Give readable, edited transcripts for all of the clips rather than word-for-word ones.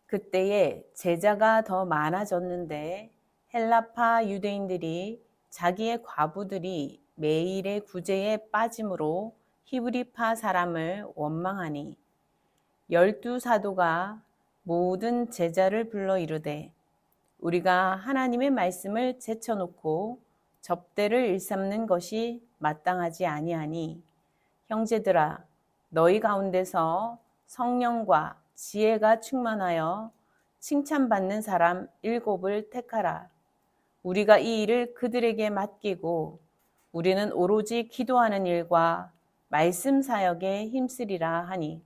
그때에 제자가 더 많아졌는데 헬라파 유대인들이 자기의 과부들이 매일의 구제에 빠짐으로 히브리파 사람을 원망하니 12사도가 모든 제자를 불러 이르되 우리가 하나님의 말씀을 제쳐놓고 접대를 일삼는 것이 마땅하지 아니하니 형제들아 너희 가운데서 성령과 지혜가 충만하여 칭찬받는 사람 7을 택하라. 우리가 이 일을 그들에게 맡기고 우리는 오로지 기도하는 일과 말씀 사역에 힘쓰리라 하니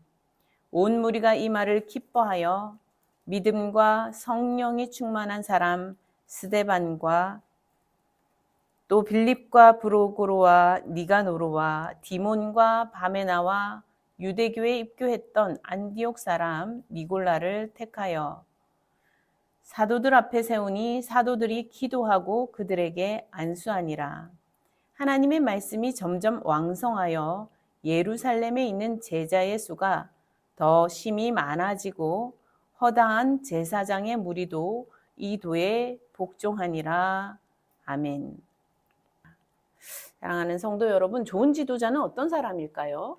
온 무리가 이 말을 기뻐하여 믿음과 성령이 충만한 사람 스데반과 또 빌립과 브로고로와 니가노로와 디몬과 바메나와 유대교에 입교했던 안디옥 사람 니골라를 택하여 사도들 앞에 세우니 사도들이 기도하고 그들에게 안수하니라. 하나님의 말씀이 점점 왕성하여 예루살렘에 있는 제자의 수가 더 심히 많아지고 허다한 제사장의 무리도 이 도에 복종하니라. 아멘. 사랑하는 성도 여러분, 좋은 지도자는 어떤 사람일까요?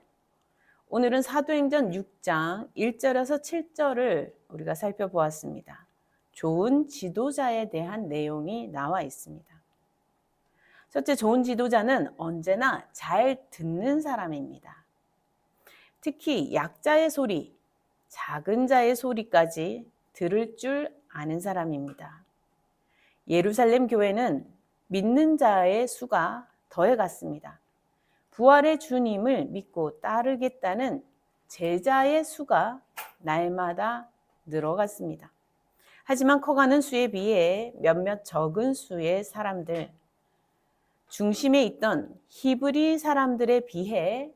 오늘은 사도행전 6장 1절에서 7절을 우리가 살펴보았습니다. 좋은 지도자에 대한 내용이 나와 있습니다. 첫째, 좋은 지도자는 언제나 잘 듣는 사람입니다. 특히 약자의 소리, 작은 자의 소리까지 들을 줄 아는 사람입니다. 예루살렘 교회는 믿는 자의 수가 더해갔습니다. 부활의 주님을 믿고 따르겠다는 제자의 수가 날마다 늘어갔습니다. 하지만 커가는 수에 비해 몇몇 적은 수의 사람들, 중심에 있던 히브리 사람들에 비해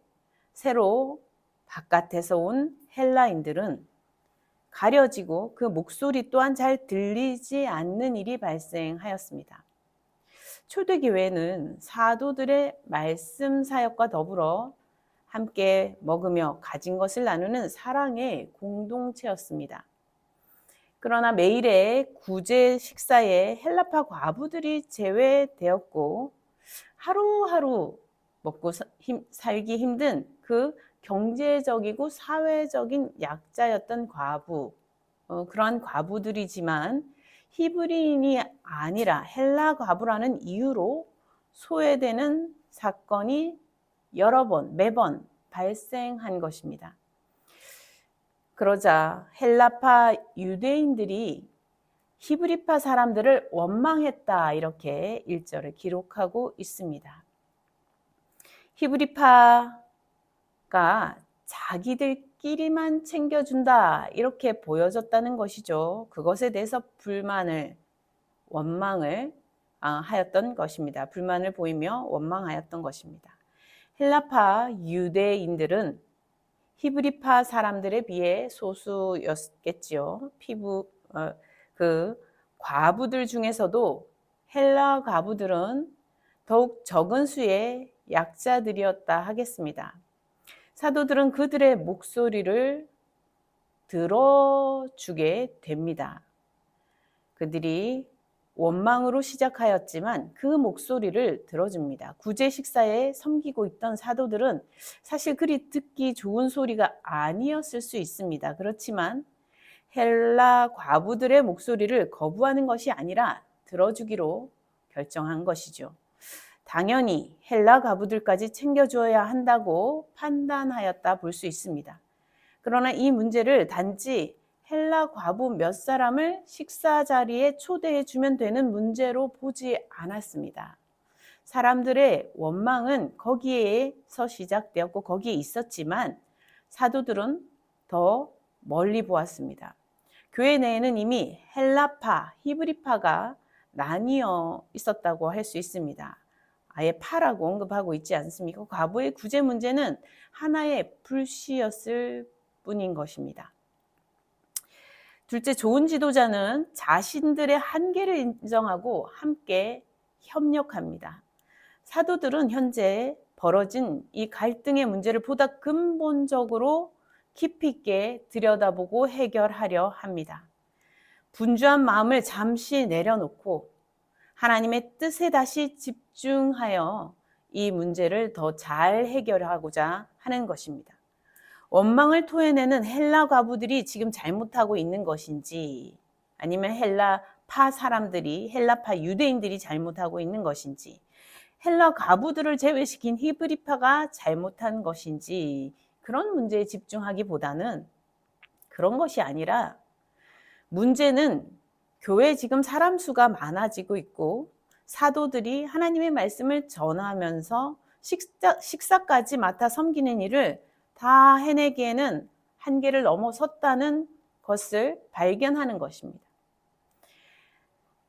새로 바깥에서 온 헬라인들은 가려지고 그 목소리 또한 잘 들리지 않는 일이 발생하였습니다. 초대교회는 사도들의 말씀 사역과 더불어 함께 먹으며 가진 것을 나누는 사랑의 공동체였습니다. 그러나 매일의 구제 식사에 헬라파 과부들이 제외되었고 하루하루 먹고 살기 힘든 그 경제적이고 사회적인 약자였던 과부, 그러한 과부들이지만 히브리인이 아니라 헬라 과부라는 이유로 소외되는 사건이 매번 발생한 것입니다. 그러자 헬라파 유대인들이 히브리파 사람들을 원망했다, 이렇게 1절을 기록하고 있습니다. 히브리파가 자기들끼리만 챙겨준다, 이렇게 보여졌다는 것이죠. 그것에 대해서 원망을 하였던 것입니다. 불만을 보이며 원망하였던 것입니다. 헬라파 유대인들은 히브리파 사람들에 비해 소수였겠지요. 그 과부들 중에서도 헬라 과부들은 더욱 적은 수의 약자들이었다 하겠습니다. 사도들은 그들의 목소리를 들어주게 됩니다. 그들이 원망으로 시작하였지만 그 목소리를 들어줍니다. 구제 식사에 섬기고 있던 사도들은 사실 그리 듣기 좋은 소리가 아니었을 수 있습니다. 그렇지만 헬라 과부들의 목소리를 거부하는 것이 아니라 들어주기로 결정한 것이죠. 당연히 헬라 과부들까지 챙겨줘야 한다고 판단하였다 볼 수 있습니다. 그러나 이 문제를 단지 헬라 과부 몇 사람을 식사 자리에 초대해 주면 되는 문제로 보지 않았습니다. 사람들의 원망은 거기에서 시작되었고 거기에 있었지만 사도들은 더 멀리 보았습니다. 교회 내에는 이미 헬라파, 히브리파가 나뉘어 있었다고 할 수 있습니다. 아예 파라고 언급하고 있지 않습니까? 과부의 구제 문제는 하나의 불씨였을 뿐인 것입니다. 둘째, 좋은 지도자는 자신들의 한계를 인정하고 함께 협력합니다. 사도들은 현재 벌어진 이 갈등의 문제를 보다 근본적으로 깊이 있게 들여다보고 해결하려 합니다. 분주한 마음을 잠시 내려놓고 하나님의 뜻에 다시 집중하여 이 문제를 더 잘 해결하고자 하는 것입니다. 원망을 토해내는 헬라 과부들이 지금 잘못하고 있는 것인지, 아니면 헬라파 사람들이, 헬라파 유대인들이 잘못하고 있는 것인지, 헬라 과부들을 제외시킨 히브리파가 잘못한 것인지, 그런 문제에 집중하기보다는 그런 것이 아니라, 문제는 교회에 지금 사람 수가 많아지고 있고 사도들이 하나님의 말씀을 전하면서 식사까지 맡아 섬기는 일을 다 해내기에는 한계를 넘어섰다는 것을 발견하는 것입니다.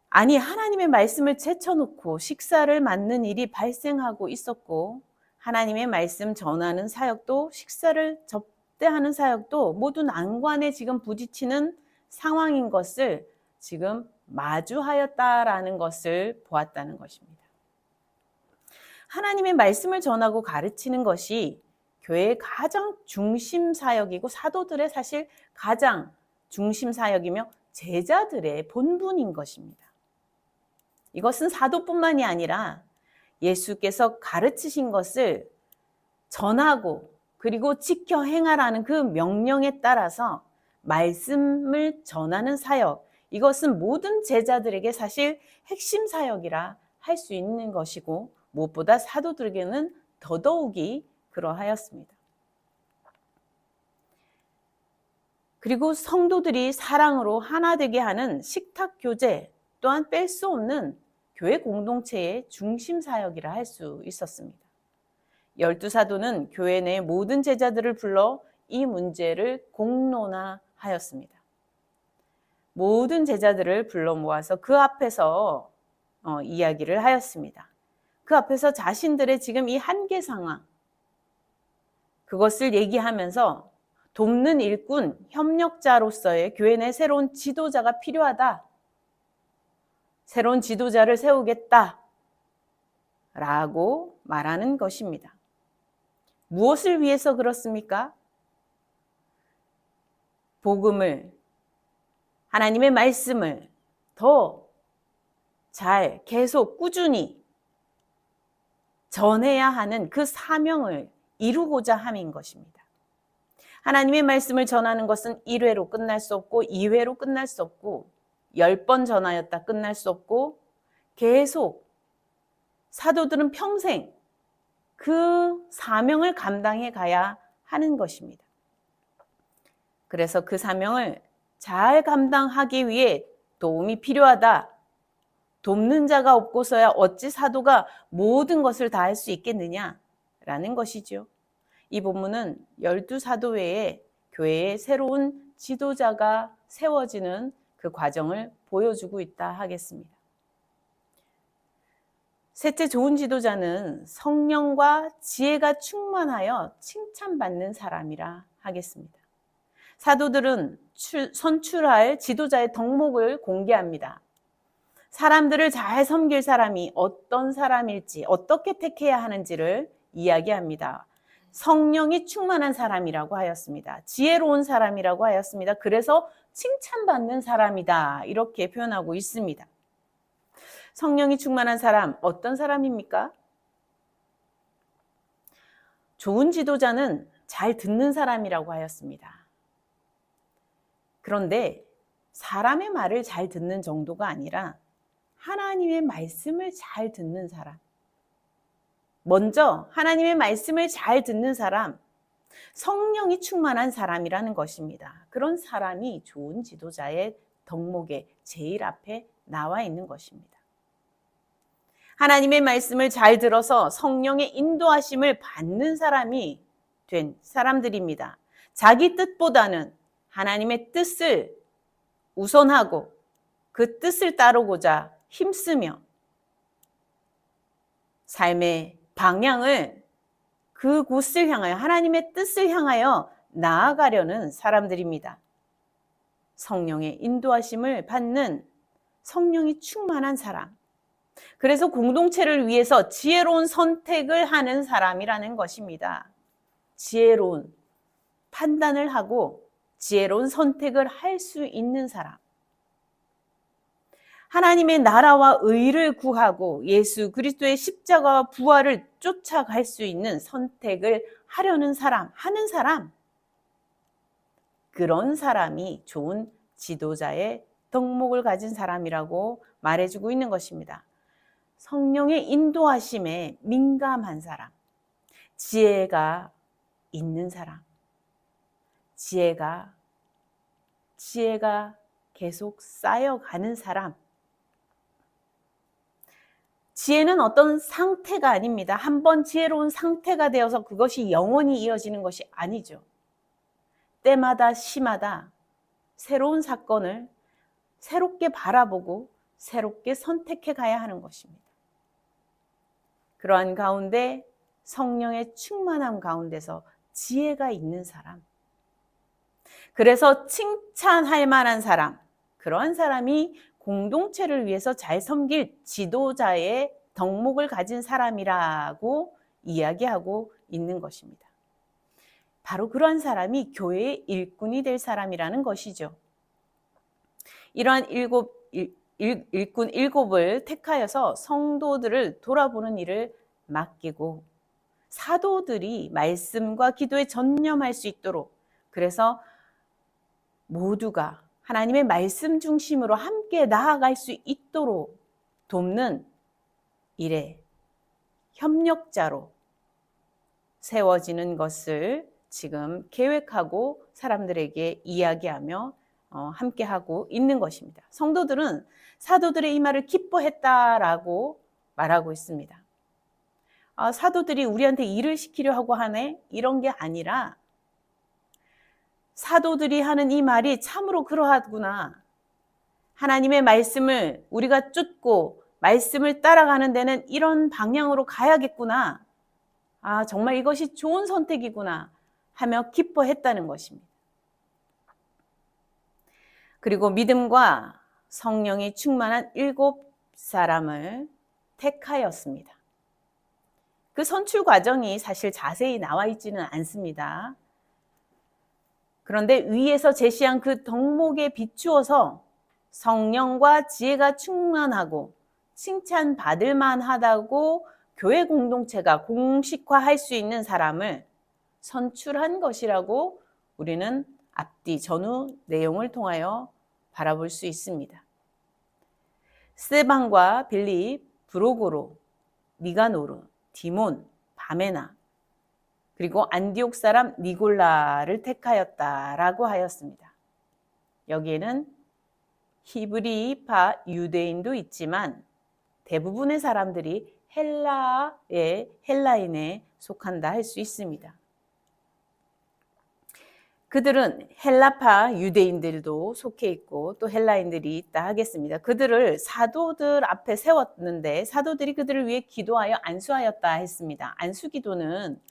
아니, 하나님의 말씀을 제쳐놓고 식사를 맡는 일이 발생하고 있었고, 하나님의 말씀 전하는 사역도 식사를 접대하는 사역도 모두 난관에 지금 부딪히는 상황인 것을 지금 마주하였다라는 것을 보았다는 것입니다. 하나님의 말씀을 전하고 가르치는 것이 교회의 가장 중심 사역이고 사도들의 사실 가장 중심 사역이며 제자들의 본분인 것입니다. 이것은 사도뿐만이 아니라 예수께서 가르치신 것을 전하고 그리고 지켜 행하라는 그 명령에 따라서 말씀을 전하는 사역, 이것은 모든 제자들에게 사실 핵심 사역이라 할 수 있는 것이고 무엇보다 사도들에게는 더더욱이 그러하였습니다. 그리고 성도들이 사랑으로 하나 되게 하는 식탁 교제 또한 뺄 수 없는 교회 공동체의 중심 사역이라 할 수 있었습니다. 12사도는 교회 내 모든 제자들을 불러 이 문제를 공론화하였습니다. 모든 제자들을 불러 모아서 그 앞에서 이야기를 하였습니다. 그 앞에서 자신들의 지금 이 한계 상황, 그것을 얘기하면서 돕는 일꾼, 협력자로서의 교회 내 새로운 지도자가 필요하다. 새로운 지도자를 세우겠다. 라고 말하는 것입니다. 무엇을 위해서 그렇습니까? 복음을, 하나님의 말씀을 더 잘 계속 꾸준히 전해야 하는 그 사명을 이루고자 함인 것입니다. 하나님의 말씀을 전하는 것은 1회로 끝날 수 없고 2회로 끝날 수 없고 10번 전하였다 끝날 수 없고 계속 사도들은 평생 그 사명을 감당해 가야 하는 것입니다. 그래서 그 사명을 잘 감당하기 위해 도움이 필요하다. 돕는 자가 없고서야 어찌 사도가 모든 것을 다 할 수 있겠느냐라는 것이죠. 이 본문은 12사도 외에 교회에 새로운 지도자가 세워지는 그 과정을 보여주고 있다 하겠습니다. 셋째, 좋은 지도자는 성령과 지혜가 충만하여 칭찬받는 사람이라 하겠습니다. 사도들은 선출할 지도자의 덕목을 공개합니다. 사람들을 잘 섬길 사람이 어떤 사람일지, 어떻게 택해야 하는지를 이야기합니다. 성령이 충만한 사람이라고 하였습니다. 지혜로운 사람이라고 하였습니다. 그래서 칭찬받는 사람이다. 이렇게 표현하고 있습니다. 성령이 충만한 사람, 어떤 사람입니까? 좋은 지도자는 잘 듣는 사람이라고 하였습니다. 그런데 사람의 말을 잘 듣는 정도가 아니라 하나님의 말씀을 잘 듣는 사람. 먼저 하나님의 말씀을 잘 듣는 사람, 성령이 충만한 사람이라는 것입니다. 그런 사람이 좋은 지도자의 덕목에 제일 앞에 나와 있는 것입니다. 하나님의 말씀을 잘 들어서 성령의 인도하심을 받는 사람이 된 사람들입니다. 자기 뜻보다는 하나님의 뜻을 우선하고 그 뜻을 따르고자 힘쓰며 삶의 방향을 그곳을 향하여 하나님의 뜻을 향하여 나아가려는 사람들입니다. 성령의 인도하심을 받는 성령이 충만한 사람. 그래서 공동체를 위해서 지혜로운 선택을 하는 사람이라는 것입니다. 지혜로운 판단을 하고 지혜로운 선택을 할 수 있는 사람. 하나님의 나라와 의를 구하고 예수 그리스도의 십자가와 부활을 쫓아갈 수 있는 선택을 하려는 사람, 하는 사람, 그런 사람이 좋은 지도자의 덕목을 가진 사람이라고 말해주고 있는 것입니다. 성령의 인도하심에 민감한 사람, 지혜가 있는 사람, 지혜가 계속 쌓여가는 사람. 지혜는 어떤 상태가 아닙니다. 한번 지혜로운 상태가 되어서 그것이 영원히 이어지는 것이 아니죠. 때마다 시마다 새로운 사건을 새롭게 바라보고 새롭게 선택해 가야 하는 것입니다. 그러한 가운데 성령의 충만함 가운데서 지혜가 있는 사람, 그래서 칭찬할 만한 사람, 그러한 사람이 공동체를 위해서 잘 섬길 지도자의 덕목을 가진 사람이라고 이야기하고 있는 것입니다. 바로 그러한 사람이 교회의 일꾼이 될 사람이라는 것이죠. 이러한 일꾼 7을 택하여서 성도들을 돌아보는 일을 맡기고 사도들이 말씀과 기도에 전념할 수 있도록, 그래서 모두가 하나님의 말씀 중심으로 함께 나아갈 수 있도록 돕는 일에 협력자로 세워지는 것을 지금 계획하고 사람들에게 이야기하며 함께하고 있는 것입니다. 성도들은 사도들의 이 말을 기뻐했다라고 말하고 있습니다. 사도들이 우리한테 일을 시키려 하고 하네? 이런 게 아니라 사도들이 하는 이 말이 참으로 그러하구나. 하나님의 말씀을 우리가 쫓고 말씀을 따라가는 데는 이런 방향으로 가야겠구나. 정말 이것이 좋은 선택이구나 하며 기뻐했다는 것입니다. 그리고 믿음과 성령이 충만한 7사람을 택하였습니다. 그 선출 과정이 사실 자세히 나와 있지는 않습니다. 그런데 위에서 제시한 그 덕목에 비추어서 성령과 지혜가 충만하고 칭찬받을 만하다고 교회 공동체가 공식화할 수 있는 사람을 선출한 것이라고 우리는 앞뒤 전후 내용을 통하여 바라볼 수 있습니다. 스데반과 빌립, 브로고로, 니가노르, 디몬, 바메나, 그리고 안디옥 사람 니골라를 택하였다라고 하였습니다. 여기에는 히브리파 유대인도 있지만 대부분의 사람들이 헬라인에 속한다 할 수 있습니다. 그들은 헬라파 유대인들도 속해 있고 또 헬라인들이 있다 하겠습니다. 그들을 사도들 앞에 세웠는데 사도들이 그들을 위해 기도하여 안수하였다 했습니다. 안수기도는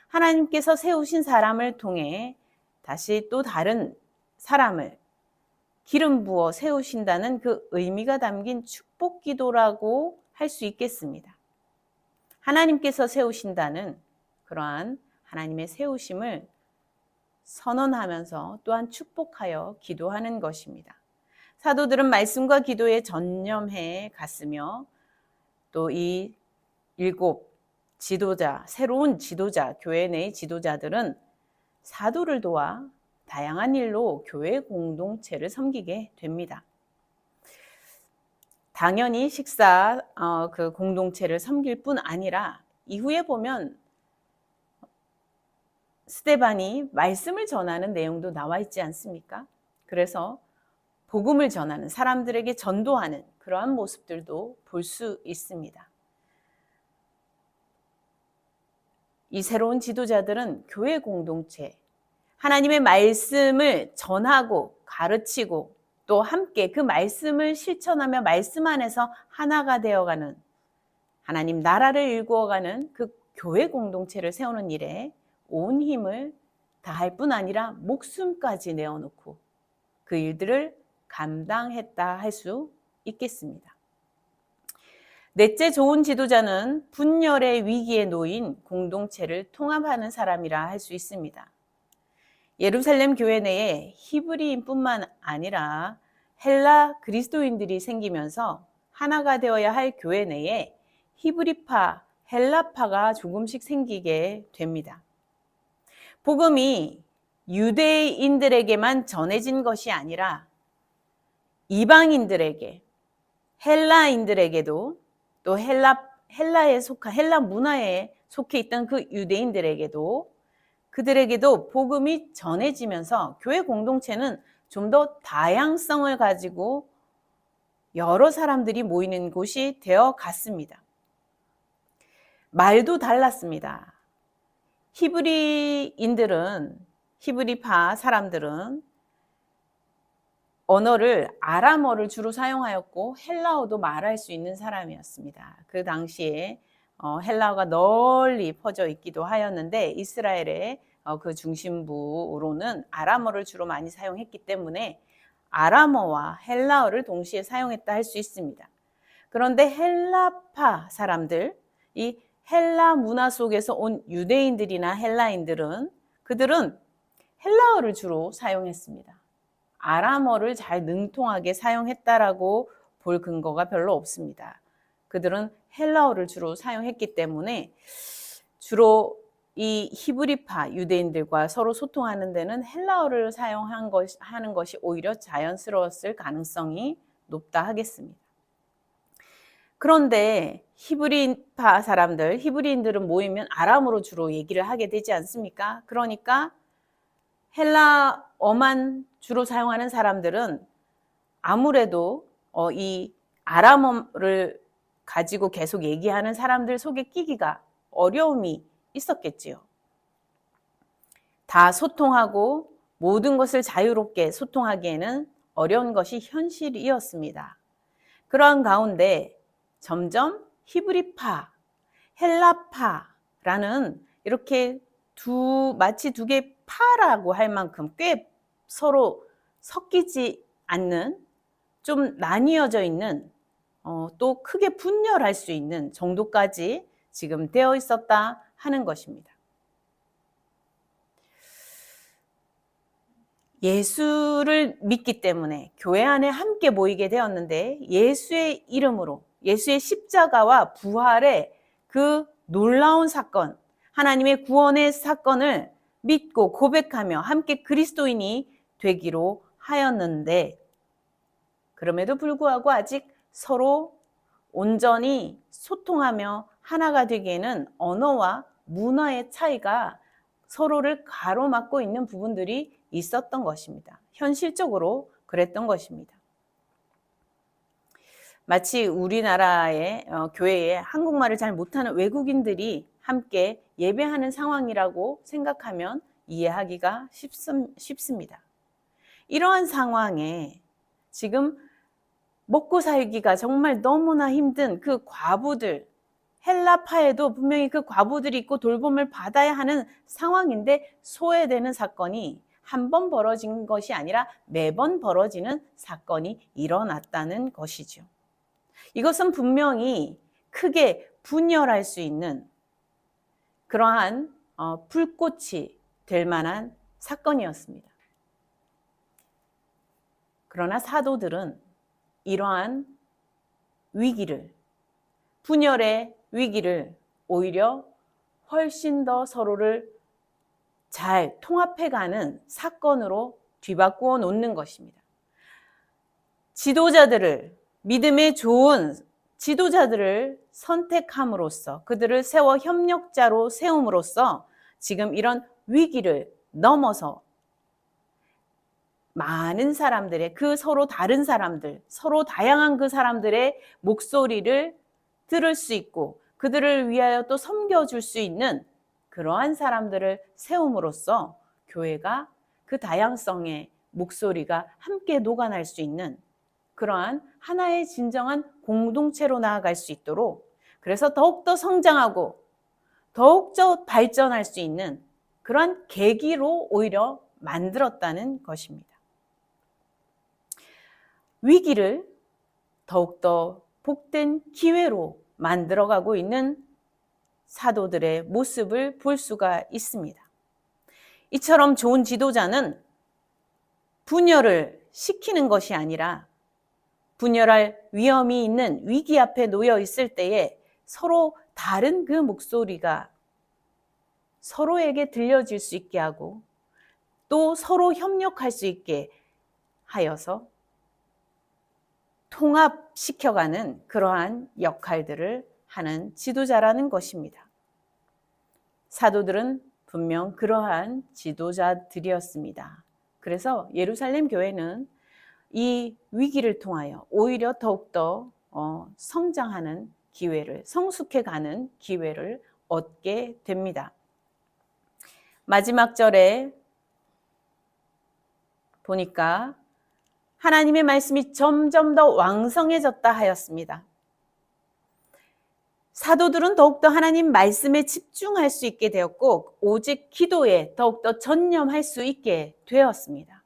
하나님께서 세우신 사람을 통해 다시 또 다른 사람을 기름 부어 세우신다는 그 의미가 담긴 축복기도라고 할 수 있겠습니다. 하나님께서 세우신다는 그러한 하나님의 세우심을 선언하면서 또한 축복하여 기도하는 것입니다. 사도들은 말씀과 기도에 전념해 갔으며 또 이 7 지도자, 새로운 지도자, 교회 내 지도자들은 사도를 도와 다양한 일로 교회 공동체를 섬기게 됩니다. 당연히 그 공동체를 섬길 뿐 아니라 이후에 보면 스데반이 말씀을 전하는 내용도 나와 있지 않습니까? 그래서 복음을 전하는, 사람들에게 전도하는 그러한 모습들도 볼 수 있습니다. 이 새로운 지도자들은 교회 공동체, 하나님의 말씀을 전하고 가르치고 또 함께 그 말씀을 실천하며 말씀 안에서 하나가 되어가는, 하나님 나라를 일구어가는 그 교회 공동체를 세우는 일에 온 힘을 다할 뿐 아니라 목숨까지 내어놓고 그 일들을 감당했다 할 수 있겠습니다. 넷째 좋은 지도자는 분열의 위기에 놓인 공동체를 통합하는 사람이라 할 수 있습니다. 예루살렘 교회 내에 히브리인뿐만 아니라 헬라 그리스도인들이 생기면서 하나가 되어야 할 교회 내에 히브리파, 헬라파가 조금씩 생기게 됩니다. 복음이 유대인들에게만 전해진 것이 아니라 이방인들에게, 헬라인들에게도, 또 헬라에 속한 헬라 문화에 속해 있던 그 유대인들에게도, 그들에게도 복음이 전해지면서 교회 공동체는 좀 더 다양성을 가지고 여러 사람들이 모이는 곳이 되어 갔습니다. 말도 달랐습니다. 히브리파 사람들은 언어를 아람어를 주로 사용하였고 헬라어도 말할 수 있는 사람이었습니다. 그 당시에 헬라어가 널리 퍼져 있기도 하였는데 이스라엘의 그 중심부로는 아람어를 주로 많이 사용했기 때문에 아람어와 헬라어를 동시에 사용했다 할 수 있습니다. 그런데 헬라파 사람들, 이 헬라 문화 속에서 온 유대인들이나 헬라인들은 그들은 헬라어를 주로 사용했습니다. 아람어를 잘 능통하게 사용했다라고 볼 근거가 별로 없습니다. 그들은 헬라어를 주로 사용했기 때문에 주로 이 히브리파 유대인들과 서로 소통하는 데는 헬라어를 사용하는 것이 오히려 자연스러웠을 가능성이 높다 하겠습니다. 그런데 히브리파 사람들, 히브리인들은 모이면 아람어로 주로 얘기를 하게 되지 않습니까? 그러니까 헬라어만 주로 사용하는 사람들은 아무래도 이 아람어를 가지고 계속 얘기하는 사람들 속에 끼기가 어려움이 있었겠지요. 다 소통하고 모든 것을 자유롭게 소통하기에는 어려운 것이 현실이었습니다. 그러한 가운데 점점 히브리파, 헬라파라는 이렇게 마치 두 개의 파라고 할 만큼 꽤 서로 섞이지 않는, 좀 나뉘어져 있는, 또 크게 분열할 수 있는 정도까지 지금 되어 있었다 하는 것입니다. 예수를 믿기 때문에 교회 안에 함께 모이게 되었는데 예수의 이름으로, 예수의 십자가와 부활의 그 놀라운 사건, 하나님의 구원의 사건을 믿고 고백하며 함께 그리스도인이 되기로 하였는데, 그럼에도 불구하고 아직 서로 온전히 소통하며 하나가 되기에는 언어와 문화의 차이가 서로를 가로막고 있는 부분들이 있었던 것입니다. 현실적으로 그랬던 것입니다. 마치 우리나라의 교회에 한국말을 잘 못하는 외국인들이 함께 예배하는 상황이라고 생각하면 이해하기가 쉽습니다. 이러한 상황에 지금 먹고 살기가 정말 너무나 힘든 그 과부들, 헬라파에도 분명히 그 과부들이 있고 돌봄을 받아야 하는 상황인데 소외되는 사건이 한 번 벌어진 것이 아니라 매번 벌어지는 사건이 일어났다는 것이죠. 이것은 분명히 크게 분열할 수 있는 그러한 불꽃이 될 만한 사건이었습니다. 그러나 사도들은 이러한 위기를, 분열의 위기를 오히려 훨씬 더 서로를 잘 통합해가는 사건으로 뒤바꾸어 놓는 것입니다. 지도자들을, 믿음의 좋은 지도자들을 선택함으로써, 그들을 세워 협력자로 세움으로써 지금 이런 위기를 넘어서 많은 사람들의, 그 서로 다른 사람들, 서로 다양한 그 사람들의 목소리를 들을 수 있고 그들을 위하여 또 섬겨줄 수 있는 그러한 사람들을 세움으로써 교회가 그 다양성의 목소리가 함께 녹아날 수 있는 그러한 하나의 진정한 공동체로 나아갈 수 있도록, 그래서 더욱더 성장하고 더욱더 발전할 수 있는 그러한 계기로 오히려 만들었다는 것입니다. 위기를 더욱더 복된 기회로 만들어가고 있는 사도들의 모습을 볼 수가 있습니다. 이처럼 좋은 지도자는 분열을 시키는 것이 아니라 분열할 위험이 있는 위기 앞에 놓여 있을 때에 서로 다른 그 목소리가 서로에게 들려질 수 있게 하고 또 서로 협력할 수 있게 하여서 통합시켜가는 그러한 역할들을 하는 지도자라는 것입니다. 사도들은 분명 그러한 지도자들이었습니다. 그래서 예루살렘 교회는 이 위기를 통하여 오히려 더욱더 성장하는 기회를, 성숙해가는 기회를 얻게 됩니다. 마지막 절에 보니까 하나님의 말씀이 점점 더 왕성해졌다 하였습니다. 사도들은 더욱더 하나님 말씀에 집중할 수 있게 되었고 오직 기도에 더욱더 전념할 수 있게 되었습니다.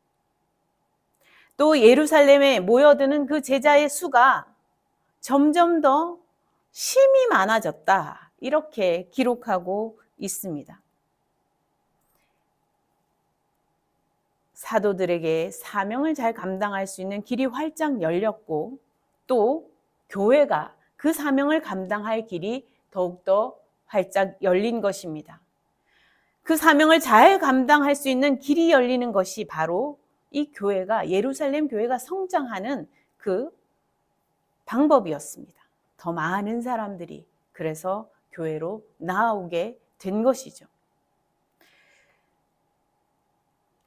또 예루살렘에 모여드는 그 제자의 수가 점점 더 심이 많아졌다. 이렇게 기록하고 있습니다. 사도들에게 사명을 잘 감당할 수 있는 길이 활짝 열렸고 또 교회가 그 사명을 감당할 길이 더욱더 활짝 열린 것입니다. 그 사명을 잘 감당할 수 있는 길이 열리는 것이 바로 이 교회가 예루살렘 교회가 성장하는 그 방법이었습니다. 더 많은 사람들이 그래서 교회로 나아오게 된 것이죠.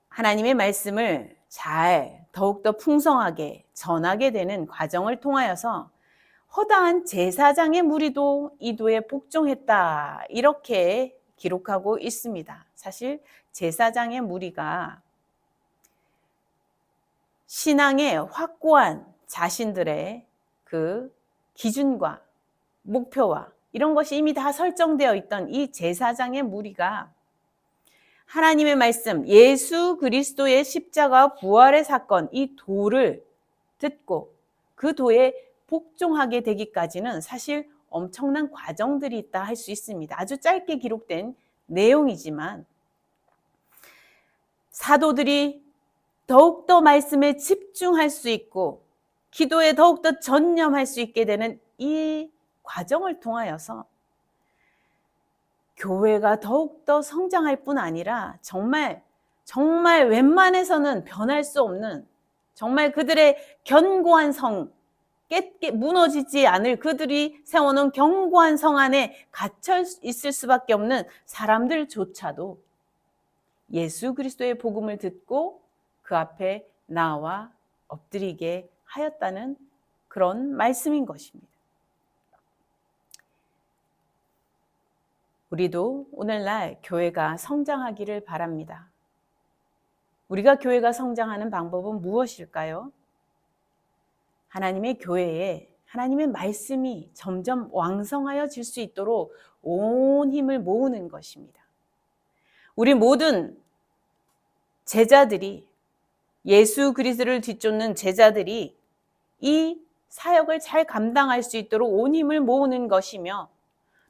하나님의 말씀을 잘 더욱더 풍성하게 전하게 되는 과정을 통하여서 허다한 제사장의 무리도 이도에 복종했다. 이렇게 기록하고 있습니다. 사실 제사장의 무리가 신앙의 확고한 자신들의 그 기준과 목표와 이런 것이 이미 다 설정되어 있던 이 제사장의 무리가 하나님의 말씀, 예수 그리스도의 십자가 부활의 사건, 이 도를 듣고 그 도에 복종하게 되기까지는 사실 엄청난 과정들이 있다 할 수 있습니다. 아주 짧게 기록된 내용이지만 사도들이 더욱더 말씀에 집중할 수 있고 기도에 더욱더 전념할 수 있게 되는 이 과정을 통하여서 교회가 더욱더 성장할 뿐 아니라 정말 웬만해서는 변할 수 없는 정말 그들의 견고한 성, 무너지지 않을 그들이 세워놓은 견고한 성 안에 갇혀 있을 수밖에 없는 사람들조차도 예수 그리스도의 복음을 듣고 그 앞에 나와 엎드리게 하였다는 그런 말씀인 것입니다. 우리도 오늘날 교회가 성장하기를 바랍니다. 우리가 교회가 성장하는 방법은 무엇일까요? 하나님의 교회에 하나님의 말씀이 점점 왕성하여질 수 있도록 온 힘을 모으는 것입니다. 우리 모든 제자들이 예수 그리스도를 뒤쫓는 제자들이 이 사역을 잘 감당할 수 있도록 온 힘을 모으는 것이며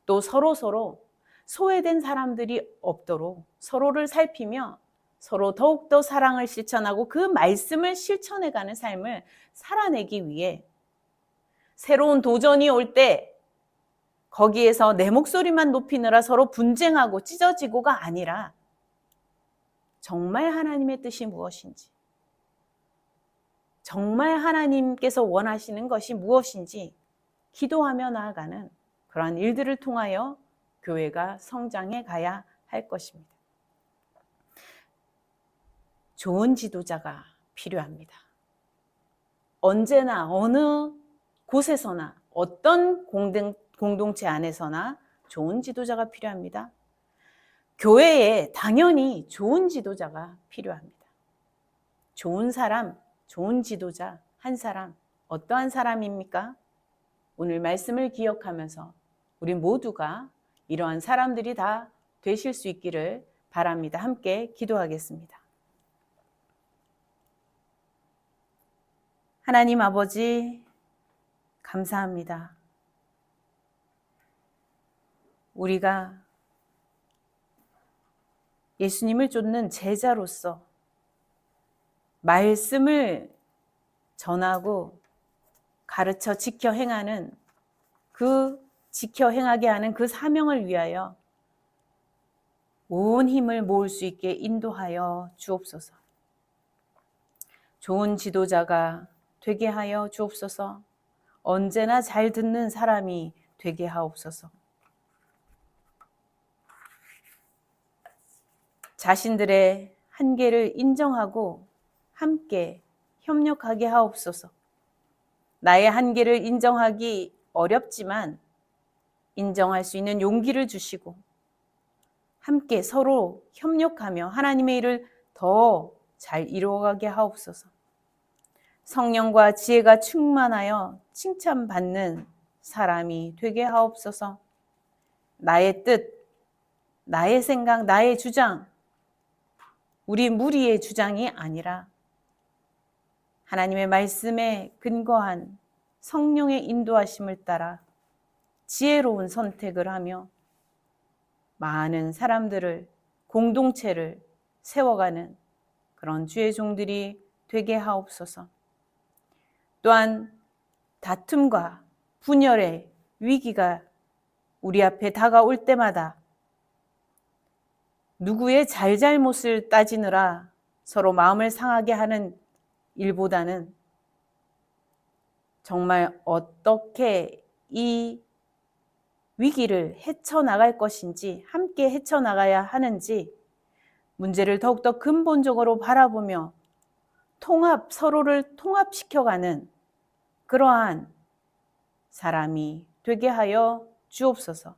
또 서로 소외된 사람들이 없도록 서로를 살피며 서로 더욱더 사랑을 실천하고 그 말씀을 실천해가는 삶을 살아내기 위해 새로운 도전이 올 때 거기에서 내 목소리만 높이느라 서로 분쟁하고 찢어지고가 아니라 정말 하나님의 뜻이 무엇인지 정말 하나님께서 원하시는 것이 무엇인지 기도하며 나아가는 그러한 일들을 통하여 교회가 성장해 가야 할 것입니다. 좋은 지도자가 필요합니다. 언제나 어느 곳에서나 어떤 공동체 안에서나 좋은 지도자가 필요합니다. 교회에 당연히 좋은 지도자가 필요합니다. 좋은 사람, 좋은 지도자 한 사람, 어떠한 사람입니까? 오늘 말씀을 기억하면서 우리 모두가 이러한 사람들이 다 되실 수 있기를 바랍니다. 함께 기도하겠습니다. 하나님 아버지, 감사합니다. 우리가 예수님을 쫓는 제자로서 말씀을 전하고 가르쳐 지켜 행하는 지켜 행하게 하는 그 사명을 위하여 온 힘을 모을 수 있게 인도하여 주옵소서. 좋은 지도자가 되게 하여 주옵소서. 언제나 잘 듣는 사람이 되게 하옵소서. 자신들의 한계를 인정하고 함께 협력하게 하옵소서. 나의 한계를 인정하기 어렵지만 인정할 수 있는 용기를 주시고 함께 서로 협력하며 하나님의 일을 더 잘 이루어가게 하옵소서. 성령과 지혜가 충만하여 칭찬받는 사람이 되게 하옵소서. 나의 뜻, 나의 생각, 나의 주장, 우리 무리의 주장이 아니라 하나님의 말씀에 근거한 성령의 인도하심을 따라 지혜로운 선택을 하며 많은 사람들을, 공동체를 세워가는 그런 주의 종들이 되게 하옵소서. 또한 다툼과 분열의 위기가 우리 앞에 다가올 때마다 누구의 잘잘못을 따지느라 서로 마음을 상하게 하는 일보다는 정말 어떻게 이 위기를 헤쳐나갈 것인지, 함께 헤쳐나가야 하는지 문제를 더욱더 근본적으로 바라보며 서로를 통합시켜가는 그러한 사람이 되게 하여 주옵소서.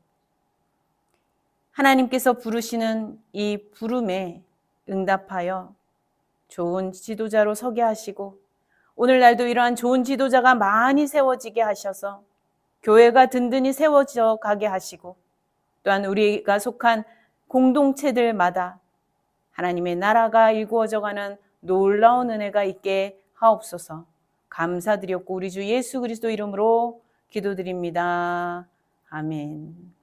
하나님께서 부르시는 이 부름에 응답하여 좋은 지도자로 서게 하시고 오늘날도 이러한 좋은 지도자가 많이 세워지게 하셔서 교회가 든든히 세워져 가게 하시고 또한 우리가 속한 공동체들마다 하나님의 나라가 일구어져가는 놀라운 은혜가 있게 하옵소서. 감사드렸고 우리 주 예수 그리스도 이름으로 기도드립니다. 아멘.